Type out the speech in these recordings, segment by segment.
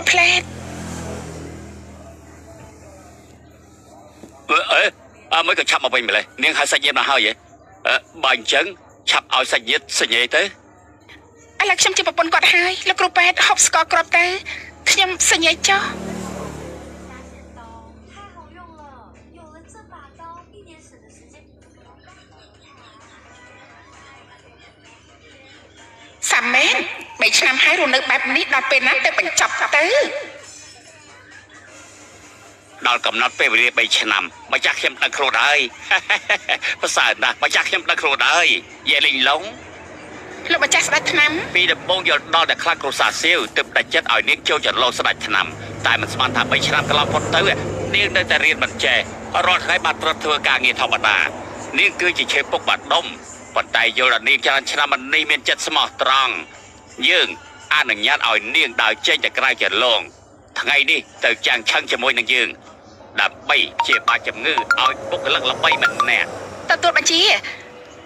ផ្លែតមិនក៏ឆាប់មកវិញម្លេះនាងហៅសាច់ញាតិមកហើយបើអញ្ចឹងឆាប់ឲ្យសាច់ញាតិសញ្ញេទៅឥឡូវខ្ញុំជាប្រពន្ធគាត់ហើយលោកគ្រូពេទ្យហូបស្ករគ្រាប់ទៅខ្ញុំសញ្ញេចុះសាមែន3ឆ្នាំហើយរស់នៅបែបនេះដល់ពេលណាទៅបញ្ចប់ទៅដល់កំណត់ពេលវេលា3ឆ្នាំម្ចាស់ខ្ញុំដឹងខ្លួនហើយប្រសើរណាស់ម្ចាស់ខ្ញុំដឹងខ្លួនហើយយេលីងឡុងលោកម្ចាស់ស្ដេចថ្នាំពីដំបូងយល់ដល់តែខ្លាចគ្រួសារសៀវទើបតែចិត្តឲ្យនាងចូលចន្លោះស្ដេចថ្នាំតែមិនស្មានថា3ឆ្នាំកន្លងផុតទៅនាងនៅតែរៀនមិនចេះរាល់ថ្ងៃបានប្រត់ធ្វើការងារធម្មតានាងគឺជាឈើពុកបាត់ដុំប៉ុន្តែយល់ដល់នាងច្រើនឆ្នាំនេះមានចិត្តស្មោះត្រង់យើងអនុញ្ញាតឲ្យនាងដើរចេញទៅក្រៅចន្លងថ្ងៃនេះទៅចាំងឆឹងជាមួយនឹងយើងដើម្បីជាបាជំងឺឲ្យបុគ្គលិកល្បីម្នាក់ទទួលបញ្ជា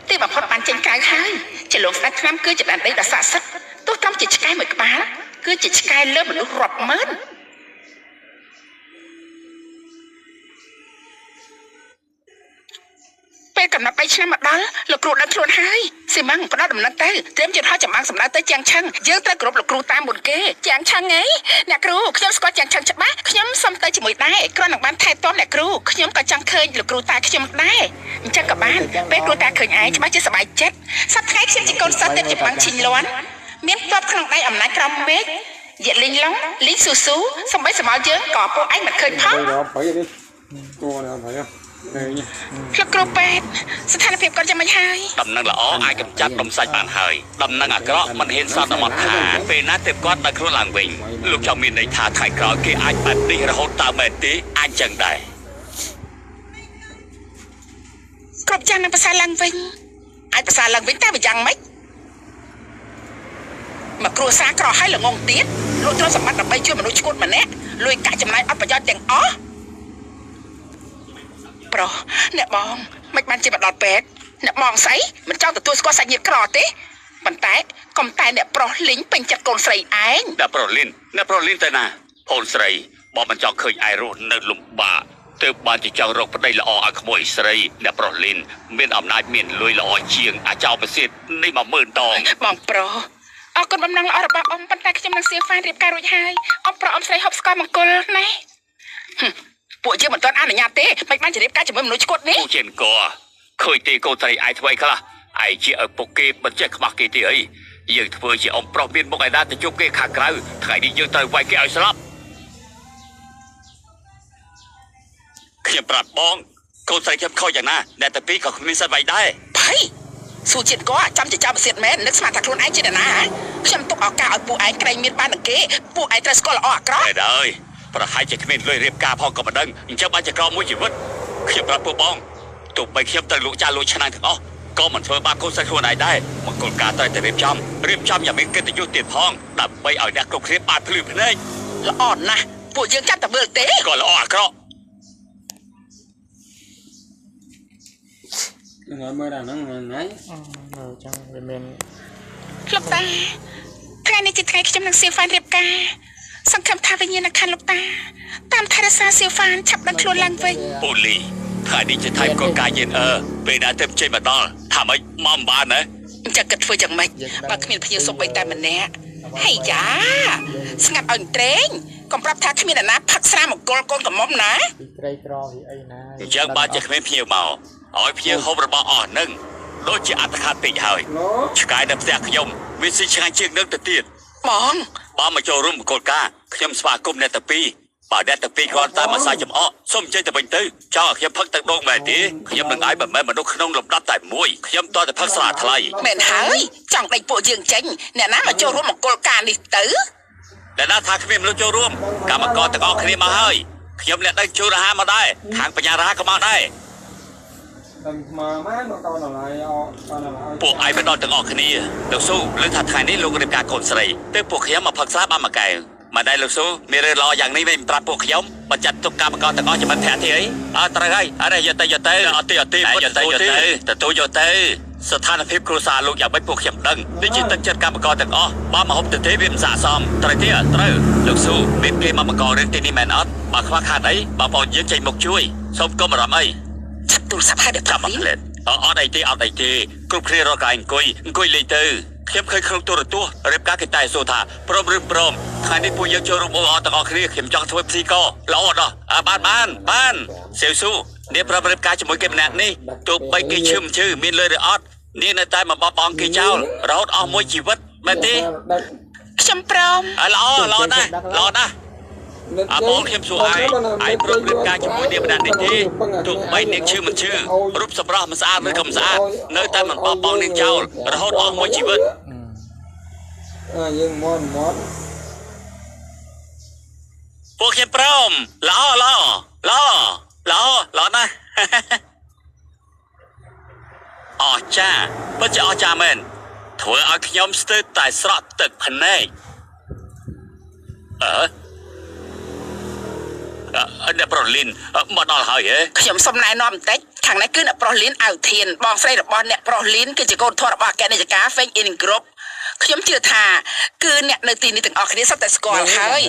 ទីបំផុតបានចេញក្រៅហើយជាលោកស្ដេចថ្នាំគឺជាដែនដីដ៏ស័ក្តិសិទ្ធិទោះត្រឹមជាឆ្កែមួយក្បាលគឺជាឆ្កែលើមនុស្សរាប់ម៉ឺនពេលកំណត់3ឆ្នាំមកដល់លោកគ្រូដឹងខ្លួនហើយស៊ីម៉ាំងផ្ដល់ដំណឹងទៅត្រៀមជិតហោះចម្បាំងសម្ដៅទៅជាងឆឹងយើងត្រូវគោរពលោកគ្រូតាមមុនគេជាងឆឹងអីអ្នកគ្រូខ្ញុំស្គាល់ជាងឆឹងច្បាស់ខ្ញុំសុំទៅជាមួយដែរគ្រាន់តែបានថែទាំអ្នកគ្រូខ្ញុំក៏ចង់ឃើញលោកគ្រូតាខ្ញុំដែរអញ្ចឹងក៏បានពេលគ្រូតាឃើញឯងច្បាស់ជាសប្បាយចិត្តសប្តាហ៍ខ្ញុំជាកូនសិស្សទៅចម្បាំងឈីងលាន់មានទ័ពក្នុងដៃអំណាចក្រមមេឃយេលីងឡុងលីស៊ូស៊ូសំបីសម័យយើងក៏ពួកឯងមិនឃើញផងលោកគ្រូពេទ្យស្ថានភាពគាត់យ៉ាងម៉េចហើយដំណឹងល្អអាចកម្ចាត់ដុំសាច់បានហើយដំណឹងអាក្រក់មិនហ៊ានសន្មតថាពេលណាទើបគាត់ដល់ខ្លួនឡើងវិញលោកចង់មានន័យថាថ្ងៃក្រោយគេអាចបែបនេះរហូតតើមែនទេអាចចឹងដែរគ្រប់យ៉ាងនឹងប្រសើរឡើងវិញអាចប្រសើរឡើងវិញតែវាយ៉ាងម៉េចមកគ្រួសារក្រហើយល្ងងទៀតលោកត្រូវសម្បត្តិដើម្បីជួយមនុស្សឈួតម្នាក់លួយកាក់ចំណាយអត់ប្រយោជន៍ទាំងអស់ប្រុសអ្នកបងមិនបានជាមកដល់ពេទ្យអ្នកបងស្អីមិនចង់ទទួលស្គាល់សាច់ញាតិក្រទេប៉ុន្តែកុំតែអ្នកប្រុសលីងពេញចិត្តកូនស្រីឯងអ្នកប្រុសលីនទៅណាអូនស្រីបងមិនចង់ឃើញឯរស់នៅលំបាកទើបបានជាចង់រកប្តីល្អឲ្យក្មួយស្រីអ្នកប្រុសលីនមានអំណាចមានលុយល្អជាងអាចោបប្រសិទ្ធនេះ10000ដងបងប្រុសអរគុណបំណងល្អរបស់អ៊ំប៉ុន្តែខ្ញុំនឹងសៀហ្វានរៀបការរួចហើយអ៊ំប្រុសអ៊ំស្រីហូបស្ករមង្គលណាពួកយើងមិនទាន់អនុញ្ញាតទេមិនបានជរៀបការជាមួយមនុស្សឈួតនេះពួកជាអង្គឃើញទេកូនស្រីឯងធ្វើអីខ្លះឯងជាឪពុកគេមិនចេះខ្មាស់គេទេអីយើងធ្វើជាអ៊ំប្រុសមានមុខឯណាទៅជប់គេខាងក្រៅថ្ងៃនេះយើងត្រូវវាយគេឲ្យស្លាប់ខ្ញុំប្រាប់បងកូនស្រីខ្ញុំខុសយ៉ាងណាអ្នកតែពីរក៏គ្មានសិទ្ធិវាយដែរភ័យសួរជាតិក៏ចាំជាចាំបសិទ្ធមែននឹកស្មានថាខ្លួនឯងជាអ្នកណាខ្ញុំទុកឱកាសឲ្យពួកឯងក្រែងមានបាននឹងគេពួកឯងត្រូវស្គាល់ល្អអាក្រក់តែហើយប្រហែលជាគ្មានលុយរៀបការផងក៏មិនដឹងអញ្ចឹងបានជាក្រមួយជីវិតខ្ញុំប្រាប់ពួកបងទោះបីខ្ញុំត្រូវលក់ចាលក់ឆ្នាំងទាំងអស់ក៏មិនធ្វើបាបកូនស្រីខ្លួនឯងដែរមង្គលការត្រូវតែរៀបចំយ៉ាងមានកិត្តិយសទៀតផងដើម្បីឲ្យអ្នកគ្រប់គ្នាបានភ្លឺភ្នែកល្អណាស់ពួកយើងចាំតែមើលទេក៏ល្អអាក្រក់មើលដល់ហ្នឹងណាចឹងវាមានលោកតាថ្ងៃនេះជាថ្ងៃខ្ញុំនឹងសៀវហ្វានរៀបការសង្ឃឹមថាវិញ្ញាណក្ខន្ធលោកតាតាមថែរក្សាសៀវហ្វានឆាប់ដឹងខ្លួនឡើងវិញអូលីថ្ងៃនេះជាថៃកលការយានពេលណាទៅចេញមកដល់ថាម៉េចមកបានណាអញ្ចឹងគិតធ្វើយ៉ាងម៉េចបើគ្មានភ្ញៀវសុំបីតែម្នាក់ហេយ៉ាស្ងាត់ឲ្យត្រេងកុំប្រាប់ថាគ្មានអ្នកណាផឹកស្រាមង្គលកូនកំមុំណាពីត្រីក្រពីអីណាអញ្ចឹងបានជាគ្មានភ្ញៀវមកឲ្យភ្ញៀវហូបរបស់អស់នឹងដូចជាអត្តខាតពេកហើយឆ្កែនៅផ្ទះខ្ញុំវាស៊ីឆ្ងាញ់ជាងនឹងទៅទៀតបងបើមកចូលរួមមង្គលការខ្ញុំស្វាគមន៍អ្នកតាពីរបើអ្នកតាពីរគាត់តាមអាសាចំអកសុំចេញទៅវិញទៅចង់ឲ្យខ្ញុំផឹកទឹកដូងមែនទេខ្ញុំនឹងឲ្យមិនមែនមនុស្សក្នុងលំដាប់តែមួយខ្ញុំតតែផឹកស្រាថ្លៃមែនហើយចង់ដេញពួកយើងចេញអ្នកណាមកចូលរួមមង្គលការនេះទៅអ្នកណាថាគ្មានមនុស្សចូលរួមកម្មករទាំងអស់គ្នាមកហើយខ្ញុំអ្នកដឹងជួលអាហារមកដែរខាងបញ្ញារាក៏មកដែរពួកឯងមិនដល់ទាំងអស់គ្នាលោកស៊ូលើថាថ្ងៃនេះលោករៀបការកូនស្រីទៅពួកខ្ញុំមកផឹកស្រាបានមួយកែវមកដែរលោកស៊ូមានរឿងល្អយ៉ាងនេះវិញប្រាប់ពួកខ្ញុំបើចាត់ទុកកម្មករទាំងអស់ជាមិត្តភក្តិទេអីត្រូវហើយអរេយកទៅអត់ទេទទួលយកទៅ ស្ថានភាពគ្រួសារលោកយ៉ាងម៉េចពួកខ្ញុំដឹងដូចជាទឹកចិត្តកម្មករទាំងអស់បើមកហូបទៅទេវាមិនស័ក្តិសមត្រូវទេត្រូវលោកស៊ូមានគេមកបង្ករឿងទីនេះមែនអត់បើខ្វះខាតអីបងប្អូនយើងចេញមកជួយសូមកុំអារម្មណ៍អីឆាប់ទូរស័ព្ទឲ្យដល់ចាំមកលេតអត់អីទេគ្រប់គ្នារកកន្លែងអង្គុយលេងទៅខ្ញុំឃើញក្នុងទូរទស្សន៍រៀបការគេតែសួរថាព្រមឬព្រមថ្ងៃនេះពួកយើងចូលរួមអបអរទាំងអស់គ្នាខ្ញុំចង់ធ្វើពិធីកល្អដល់បានសៀវស៊ូនេះប្រាប់រៀបការជាមួយគេម្នាក់នេះទោះបីគេឈឺមានលុយឬអត់នេះនៅតែមកបបអង្គគេចោលរហូតអស់មួយជីវិតមែនទេខ្ញុំព្រមល្អណាស់បងខ្ញុំសួរឯងព្រមរៀបការជាមួយនាងម្នាក់នេះទេទោះបីនាងឈឺមិនឈឺរូបសម្រស់មិនស្អាតឬក៏មិនស្អាតនៅតែមិនបបអង្គនាងចោលរហូតអស់មួយជីវិតយើងមកពួកខ្ញុំព្រមល្អណាស់អស្ចារ្យពិតជាអស្ចារ្យមែនធ្វើឲ្យខ្ញុំស្ទើរតែស្រក់ទឹកភ្នែកអ្នកប្រុសលីនមកដល់ហើយហ៎ខ្ញុំសុំណែនាំបន្តិចខាងនេះគឺអ្នកប្រុសលីនអៅធានបងស្រីរបស់អ្នកប្រុសលីនគឺជាកូនធម៌របស់អគ្គនាយិកា Feng In Group ខ្ញុំជឿថាគឺអ្នកនៅទីនេះទាំងអស់គ្នាសុទ្ធតែស្គាល់ហើយ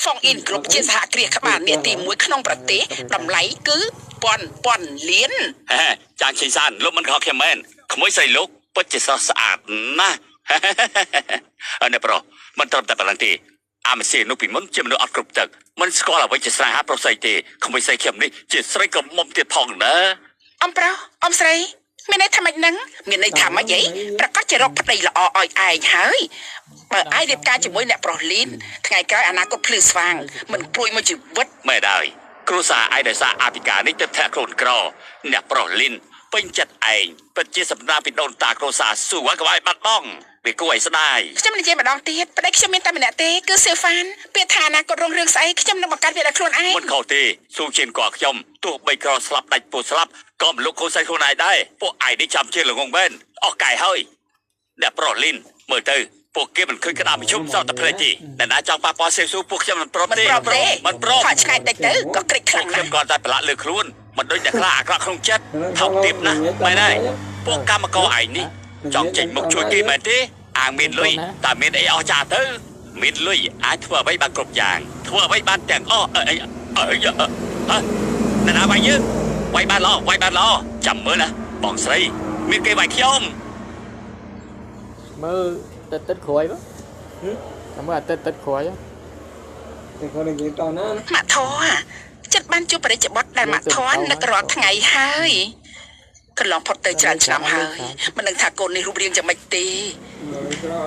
Feng In Group ជាសហគ្រាសក្បាលនាទី1ក្នុងប្រទេសតម្លៃគឺពាន់លានចាងឈីសានលោកមិនខកខ្ញុំមែនក្មួយស្រីលោកពិតជាស្រស់ស្អាតណាស់អ្នកប្រុសមិនត្រឹមតែប៉ុណ្្នឹងទេអាមេស៊ីនោះពីមុនជាមនុស្សអត់គ្រប់ទឹកមិនស្គាល់អ្វីជាស្នេហាប្រុសស្រីទេក្មួយស្រីខ្ញុំនេះជាស្រីក្រមុំទៀតផងណាអំប្រុសអំស្រីមានន័យថាម៉េចហ្នឹងមានន័យថាម៉េចអីប្រកាសជារកប្តីល្អឲ្យឯងហើយបើឯងរៀបការជាមួយអ្នកប្រុសលីនថ្ងៃក្រោយអនាគតភ្លឺស្វាងមិនព្រួយមួយជីវិតមែនហើយគ្រួសារឯងដោយសារអធិការនេះទៅធាក់ខ្លួនក្រអ្នកប្រុសលីនពេញចិត្តឯងពិតជាសម្ដាពីដូនតាគ្រួសារស៊ូឲ្យក្បាយបាត់បង់វាគួរឲ្យស្ដាយខ្ញុំនិយាយម្ដងទៀតប្តីខ្ញុំមានតែម្នាក់ទេគឺសេហ្វានពាក្យថាអនាគតរុងរឿងស្អីខ្ញុំនឹងបង្កើតវាដោយខ្លួនឯងមិនខុសទេស៊ូជាងគាត់ខ្ញុំទោះបីក្រស្លាប់ដាច់ពោះស្លាប់ក៏មិនលុកខូសៃខ្លួនឯងដែរពួកឯងនេះចាំជាល្ងងមែនអស់កាយហើយអ្នកប្រុសលីនមើលទៅពួកគេមិនឃើញក្តារប្រជុំសោតតែភ្លេចទេតែណាចង់ប៉ះពាល់សេស៊ូពួកខ្ញុំមិនព្រមទេមិនព្រមខកឆ្ងាយតិចទៅក៏ក្រិចខ្លាំងខ្ញុំគាត់តែប្រឡាក់លើខ្លួនមិនដូចអ្នកខ្លះអាក្រក់ក្នុងចិត្តថោកទាបណាស់មែនហើយពួកកម្មករឯងនេះចង់ចេញមកជួយគេមែនទេអាងមានលុយតែមានអីអស់ចាទៅមានលុយអាចធ្វើអ្វីបានគ្រប់យ៉ាងធ្វើអ្វីបានទាំងអស់ណាស់បាយយើងវាយបានល្អចាំមើលណាបងស្រីមានគេវាយខ្ញុំមើលទឹកក្រួយបងចាំមើលទឹកក្រួយតែគាត់និយាយតណាម៉ាក់ធေါ်ចិត្តបានជួបបរិជ្ជបុត្រដែលម៉ាក់ធေါ်នឹករាល់ថ្ងៃហើយកន្លងផុតទៅច្រើនឆ្នាំហើយមិនដឹងថាកូននេះរូបរាងយ៉ាងម៉េចទេ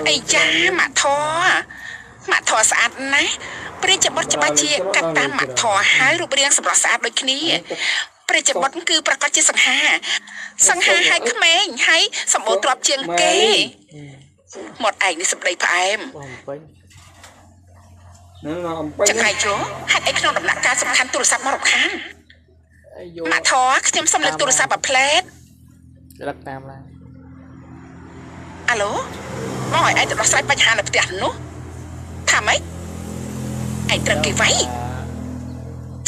អីចាម៉ាក់ធေါ်ស្អាតណាស់បរិជ្ជបុត្រច្បាស់ជាកាត់តាមម៉ាក់ធေါ်ហើយរូបរាងសម្រស់ស្អាតដូចគ្នាបរិជ្ជបុត្រគឺប្រកាសជាសង្ហាឲ្យក្មេងហើយសម្បូរទ្រព្យជាងគេមាត់ឯងនេះសម្ដីផ្អែមចង្អៃជោហេតុអីក្នុងដំណាក់កាលសំខាន់ទូរស័ព្ទមករំខានម៉ាក់ធေါ်ខ្ញុំសុំលើកទូរស័ព្ទអាផ្លេតរកតាមឡានអាឡូមកឲ្យឯងទៅដោះស្រាយបញ្ហានៅផ្ទះនោះថាម៉េចឯងត្រូវគេវាយ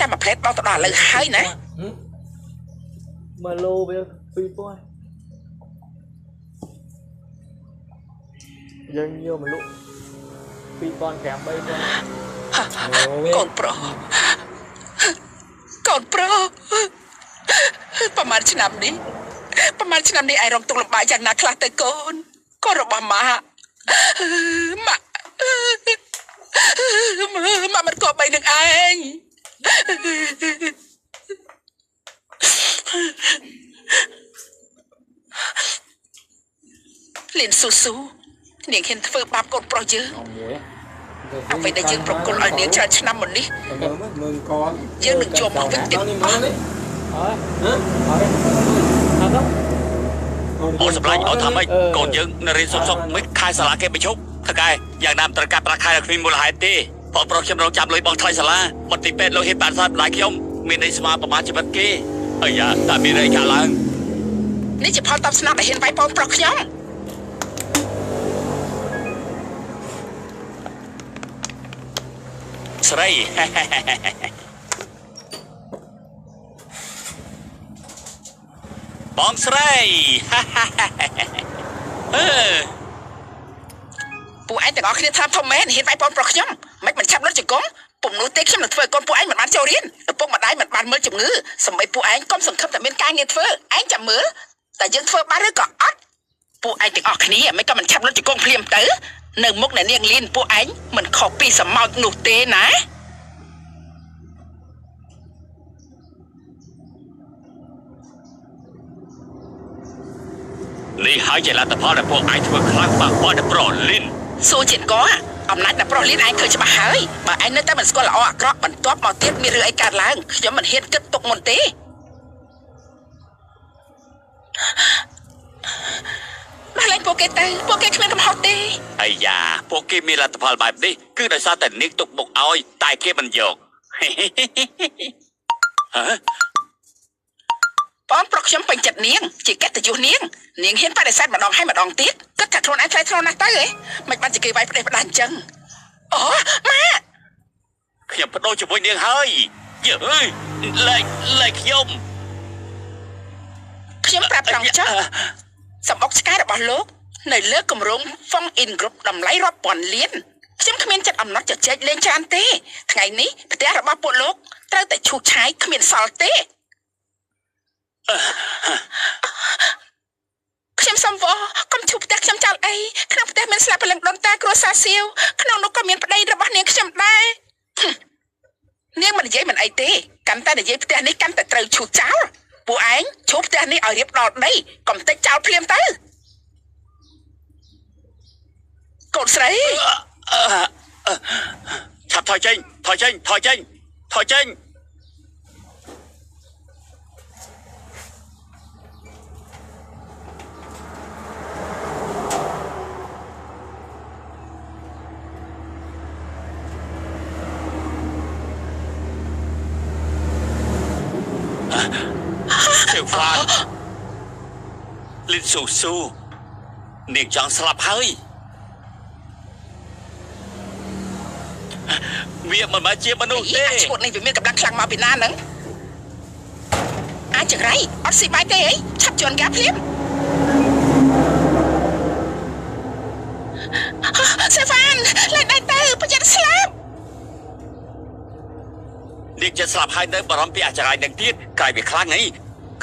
ចាំអាផ្លេតបងទៅដល់ឥឡូវហើយណាមើលឡូវា2000យើងយកមកលក់2000 3000កូនប្រុសប្រហែលឆ្នាំនេះឯងរងទុក្ខលំបាកយ៉ាងណាខ្លះទៅកូនរបស់ម៉ាក់មិនគប្បីនឹងឯងលៀនស៊ូនាងហ៊ានធ្វើបាបកូនប្រុសយើងអ្វីដែលយើងប្រគល់ឲ្យនាងច្រើនឆ្នាំមុននេះយើងនឹងជាប់មកវិញទៀតអូនសម្លាញ់អូនថាម៉េចកូនយើងនៅរៀនសុកមិនខែសាលាគេបញ្ឈប់ថកែយ៉ាងណាមិនត្រូវការប្រាក់ខែឲ្យគ្មានមូលហេតុទេបងប្រុសខ្ញុំរងចាំលុយបងថ្លៃសាលាមន្ទីរពេទ្យលោកហ៊ានបានសាយបន្លាយខ្ញុំមានន័យស្មើប្រមាណជីវិតគេអាយ៉ាតែមានអីកើតឡើងនេះជាផលតបស្នងដែលហ៊ានវាយបងប្រុសខ្ញុំស្រីប បងស្រីពួកឯងទាំងអស់គ្នាថាធំមែនហ៊ានវាយបងប្រុសខ្ញុំមិនឆាប់លុតជង្គង់ពុំនោះទេខ្ញុំនឹងធ្វើកូនពួកឯងមិនបានចូលរៀនឪពុកម្ដាយមិនបានមើលជំងឺសម្បីពួកឯងកុំសង្ឃឹមតែមានការងារធ្វើឯងចាំមើលតែយើងធ្វើបានឬក៏អត់ពួកឯងទាំងអស់គ្នាមិនក៏មិនឆាប់លុតជង្គង់ភ្លាមទៅនៅមុខអ្នកនាងលៀនពួកឯងមិនខុសពីសម្ោចនោះទេណានេះហើយជាលទ្ធផលដែលពួកឯងធ្វើខ្លាំងបាក់បោះដល់ប្រុសលីនសួរជាតិកអំណាចដល់ប្រុសលៀនឯងឃើញច្បាស់ហើយបើឯងនៅតែមិនស្គាល់ល្អអាក្រក់បន្ទាប់មកទៀតមានរឿងអីកើតឡើងខ្ញុំមិនហ៊ានគិតទុកមុនទេមកឡើងពួកគេទៅពួកគេគ្មានកំហុសទេអាយ៉ាពួកគេមានលទ្ធផលបែបនេះគឺដោយសារតែនាងទុកមុខឲ្យតែគេមិនយកបងប្រុសខ្ញុំពេញចិត្តនាងជាកិត្តិយសនាងហ៊ានបដិសេធម្ដងហើយម្ដងទៀតគិតថាខ្លួនឯងថ្លៃថ្នូរណាស់ទៅហ៎មិនបានជាគេវាយផ្ដេសផ្ដាស់អញ្ចឹងអូម៉ាខ្ញុំបដូរជាមួយនាងហើយយើលេខខ្ញុំប្រាប់ត្រង់ចុះសម្បុកឆ្កែរបស់លោកនៅលើគម្រោង Fong In Group តម្លៃរាប់ពាន់លានខ្ញុំគ្មានចិត្តអំណត់ជជែកលេងច្រើនទេថ្ងៃនេះផ្ទះរបស់ពួកលោកត្រូវតែឈូសឆាយគ្មានសល់ទេខ្ញុំសំវកុំឈប់ផ្ទះខ្ញុំចោលអីក្នុងផ្ទះមានស្លាប់ព្រលឹងដូនតាគ្រួសារសៀវក្នុងនោះក៏មានប្តីរបស់នាងខ្ញុំដែរនាងមិននិយាយមិនអីទេកាន់តែនិយាយផ្ទះនេះកាន់តែត្រូវឈូសចោលពួកឯងឈប់ផ្ទះនេះឲ្យរៀបដល់ដីកុំតិចចោលភ្លាមទៅកូនស្រីឆាប់ថយចេញវ៉ាលីនស៊ូនាងចង់ស្លាប់ហើយវាមិនមកជាមនុស្សទេឈុតនេះវាមានកម្លាំងខ្លាំងមកពីណាហ្នឹងអាចចង្រៃអត់ស៊ីបាយទេអីឆាប់ជន់ការភ្លាមសេហ្វានឡើងដៃទៅប្រយ័ត្នស្លាប់នាងจะស្លាប់ហើយនៅបារម្ភពីអាចង្រៃនឹងទៀតកាយវាខ្លាំងអី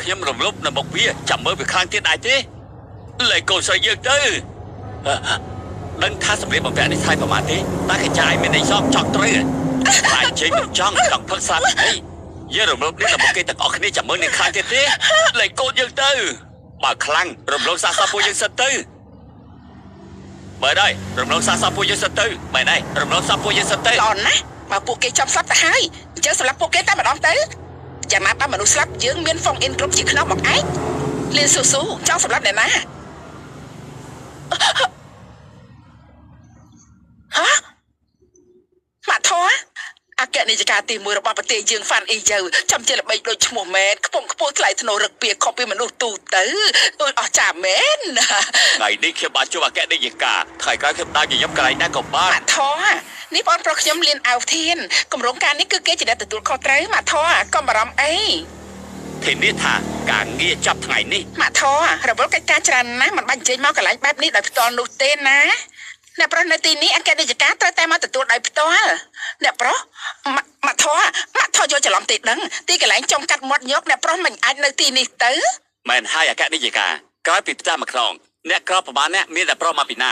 ខ្ញុំរំលោភនៅមុខវាចាំមើលវាខ្លាំងទៀតដែរទេលេកូនស្រីយើងទៅដឹងថាសម្ភារបំពាក់នេះថ្លៃប្រហែលទេតែកញ្ចាយមានន័យសមចង់ត្រូវតែជ័យមិនចង់ផឹកស្លាប់អីយើងរំលោភនេះតែមុខគេទាំងអស់គ្នាចាំមើលនឹងខ្លាំងទៀតទេលេកូនយើងទៅបើខ្លាំងរំលោភសាសពួកយើងសិនទៅបើដែររំលោភសាសពួកយើងសិនទៅបើដែររំលោភសាសពួកយើងសិនទៅល្អណាស់បើពួកគេចាប់ស្លាប់ទៅហើយអញ្ចឹងសម្រាប់ពួកគេតែម្ដងទៅយ៉ាងណាបើមនុស្សស្លាប់យើងមាន Fong In Group ជាខ្នងមកឯងលៀនស៊ូចង់សម្រាប់អ្នកណាហ៎ម៉ាក់ធေါ်អគ្គនាយិកាទី1របស់ប្រទេសយើងហ្វាន់អ៊ីយើចាំជាល្បីដូចឈ្មោះមែនខ្ពង់ខ្ពស់ថ្លៃថ្នូររឹកពីខុសពីមនុស្សទូទៅដូចអស់ចាមែនថ្ងៃនេះខ្ញុំបានជួបអគ្គនាយិកាថ្ងៃក្រោយខ្ញុំដើរញញឹមកន្លែងណាក៏បានម៉ាក់ធေါ်នេះបងប្រុសខ្ញុំលៀនអាវធានគម្រោងការនេះគឺគេជាអ្នកទទួលខុសត្រូវម៉ាក់ធေါ်កុំបារម្ភអីធានាថាការងារចាប់ថ្ងៃនេះម៉ាក់ធေါ်រវល់កិច្ចការច្រើនណាស់មិនបាច់អញ្ជើញមកកន្លែងបែបនេះដោយផ្ទាល់នោះទេណាអ្នកប្រុសនៅទីនេះអគ្គនាយិកាត្រូវតែមកទទួលដោយផ្ទាល់អ្នកប្រុសម៉ាក់ធေါ်យកច្រឡំទេដឹងទីកន្លែងចំកាត់មាត់ញោកអ្នកប្រុសមិនអាចនៅទីនេះទៅមែនហើយអគ្គនាយិកាក្រោយពីផ្ទះមកខ្នងអ្នកក្រប្រមាណអ្នកមានតែប្រុសមកពីណា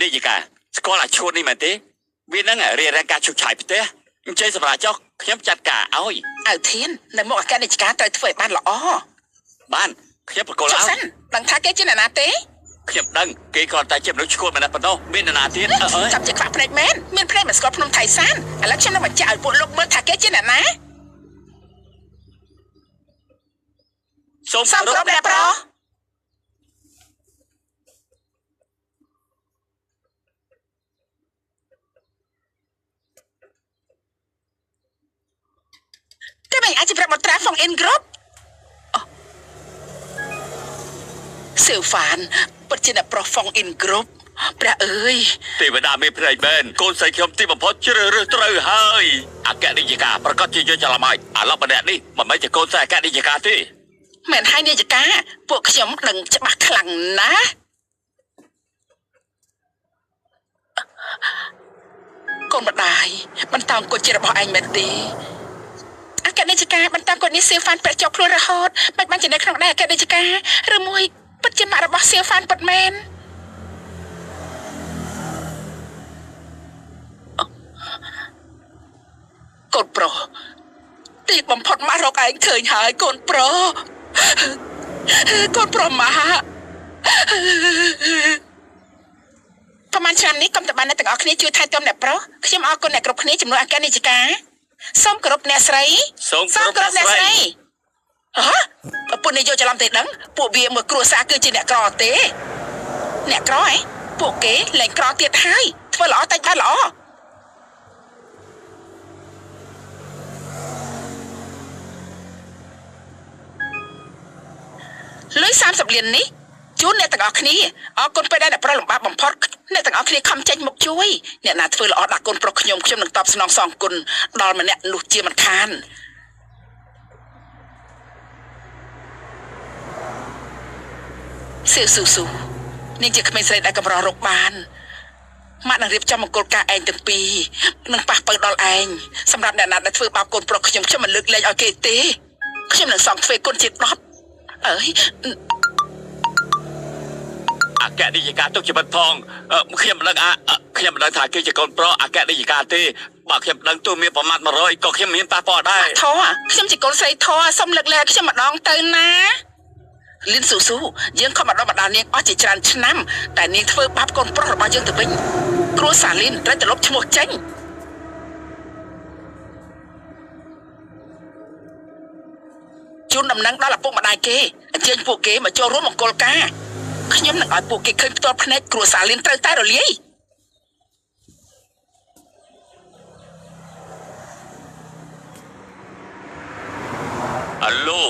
នាយិកាស្គាល់អាឈួតនេះមែនទេវានឹងរៀបរៀងការឈប់ឆាយផ្ទះអញ្ចឹងសម្រាប់ចុះខ្ញុំចាត់ការឲ្យអើធាននៅមុខអគ្គនាយិកាត្រូវធ្វើឲ្យបានល្អបានខ្ញុំប្រកល់ឲ្យដឹងថាគេជាអ្នកណាទេខ្ញុំដឹងគេគ្រាន់តែជាមនុស្សឈួតម្នាក់ប៉ុណ្ណោះមានអ្នកណាទៀតចាប់ជាខ្វះភ្នែកមែនមានភ្នែកមិនស្គាល់ភ្នំថៃសានឥឡូវខ្ញុំនឹងបញ្ជាក់ឲ្យពួកលោកមើលថាគេជាអ្នកណាសូមគោរពអ្នកប្រុសតែមិនអាចប្រាប់មកត្រា Fong In Group សេវហ្វានពិតជាអ្នកប្រុស Fong In Group ព្រះអើយ ទេវតាមេព្រៃបែនកូនស្រីខ្ញុំទីបំផុតជ្រើសរើសត្រូវហើយអគ្គនាយិកាប្រកាសជាយកច្រឡំហើយឥឡូវម្នាក់នេះមិនមែនជាកូនស្រីអគ្គនាយិកាទេ មែនហើយនាយិកាពួកខ្ញុំដឹងច្បាស់ខ្លាំងណាស់កូនម្ដាយបន្តអង្គុយជារបស់ឯងមែនទេអគ្គនាយិកាបន្តអង្គុយនេះសៀវហ្វានពាក់ជាប់ខ្លួនរហូតមិនបានជានៅក្នុងដែរអគ្គនាយិកាឬមួយពិតជាម៉ាក់របស់សៀវហ្វានពិតមែនកូនប្រុសទីបំផុតមករកឯងឃើញហើយកូនប្រុសម៉ាក់ប្រហែលឆ្នាំនេះកុំតបានអ្នកទាំងអស់គ្នាជួយថែទាំអ្នកប្រុសខ្ញុំអរគុណអ្នកគ្រប់គ្នាជំនួសអគ្គនាយិកាសូមគោរពអ្នកស្រីសូមគោរពអ្នកស្រីហ៎ប្រពន្ធនេះយកច្រឡំទេដឹងពួកវាមួយគ្រួសារគឺជាអ្នកក្រទេអ្នកក្រហ៎ពួកគេលែងក្រទៀតហើយធ្វើល្អតែបានល្អលុយ30លាននេះជូនអ្នកទាំងអស់គ្នាអរគុណពេលដែលអ្នកប្រុសលំបាកបំផុតអ្នកទាំងអស់គ្នាខំចេញមកជួយអ្នកណាធ្វើល្អដាក់កូនប្រុសខ្ញុំនឹងតបស្នងសងគុណដល់ម្នាក់នោះជាមិនខានស៊ូនាងជាក្មេងស្រីដែលកម្ររកបានម៉ាក់នឹងរៀបចំមង្គលការឯងទាំងពីរនឹងប៉ះប៉ូវដល់ឯងសម្រាប់អ្នកណាដែលធ្វើបាបកូនប្រុសខ្ញុំមិនលើកលែងឲ្យគេទេខ្ញុំនឹងសងទ្វេគុណជា10អើយអគ្គនាយិកាទុកជាបិទផងខ្ញុំមិនដឹងថាគេជាកូនប្រុសអគ្គនាយិកាទេបើខ្ញុំដឹងទោះមានប្រមាណ100ក៏ខ្ញុំមានប៉ះពាល់ដែរធေါ်ខ្ញុំជាកូនស្រីធေါ်សុំលើកលែងខ្ញុំម្ដងទៅណាលីនស៊ូយើងខំម្ដងម្ដងនាងអស់ជាច្រើនឆ្នាំតែនាងធ្វើបាបកូនប្រុសរបស់យើងទៅវិញគ្រួសារលីនត្រូវតែលុបឈ្មោះចេញជូនដំណឹងដល់ឪពុកម្ដាយគេអញ្ជើញពួកគេមកចូលរួមមង្គលការខ្ញុំនឹងឲ្យពួកគេឃើញផ្ទាល់ភ្នែកគ្រួសារលៀនត្រូវតែរលាយអាឡូ